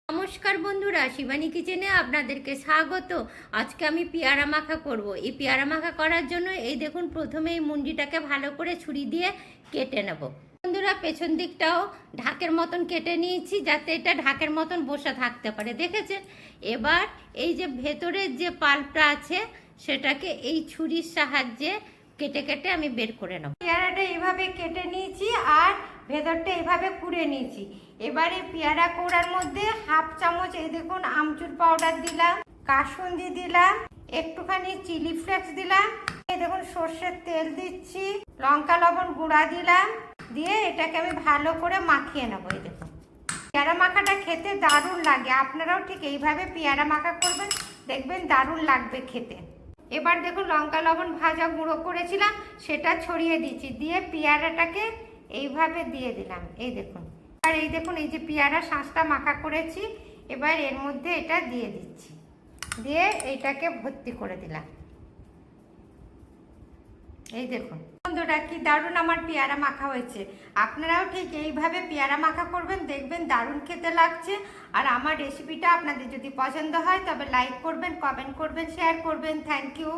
নমস্কার বন্ধুরা, শিবানী কিচেনে আপনাদেরকে স্বাগত। আজকে আমি পেয়ারা মাখা করব। এই পেয়ারা মাখা করার জন্য এই দেখুন, প্রথমে এই মুন্ডিটাকে ভালো করে ছুরি দিয়ে কেটে নেব। বন্ধুরা, পেছন দিকটাও ঢাকের মতন কেটে নিয়েছি, যাতে এটা ঢাকের মতন বসে থাকতে পারে, দেখেছেন? এবার এই যে ভেতরের যে পাল্পটা আছে সেটাকে এই ছুরির সাহায্যে কেটে কেটে আমি বের করে নেব। পেয়ারাটা এইভাবে কেটে নিয়েছি আর ভেতরটা এইভাবে কুড়ে নিয়েছি। এবার এই পেয়ারা কোড়ার মধ্যে হাফ চামচ এই দেখুন আমচুর পাউডার দিলাম, কাসুন্দি দিলাম, একটুখানি চিলি ফ্লেক্স দিলাম, এই দেখুন সর্ষের তেল দিচ্ছি, লঙ্কা লবণ গুঁড়া দিলাম, দিয়ে এটাকে আমি ভালো করে মাখিয়ে নেবো। এই দেখুন, পেয়ারা মাখাটা খেতে দারুণ লাগে। আপনারাও ঠিক এইভাবে পেয়ারা মাখা করবেন, দেখবেন দারুণ লাগবে খেতে। এবার দেখুন, লঙ্কা লবণ ভাজা গুঁড়ো করেছিলাম সেটা ছড়িয়ে দিচ্ছি, দিয়ে পেয়ারাটাকে এইভাবে দিয়ে দিলাম। এই দেখুন, আর এই দেখুন, এই যে পেয়ারা শাঁসটা মাখা করেছি, এবার এর মধ্যে এটা দিয়ে দিচ্ছি, দিয়ে এইটাকে ভর্তি করে দিলাম। এই দেখুন বন্ধুরা, কি দারুণ আমার পেয়ারা মাখা হয়েছে। আপনারাও ঠিক এইভাবে পেয়ারা মাখা করবেন, দেখবেন দারুণ খেতে লাগছে। আর আমার রেসিপিটা আপনাদের যদি পছন্দ হয় তবে লাইক করবেন, কমেন্ট করবেন, শেয়ার করবেন। Thank you.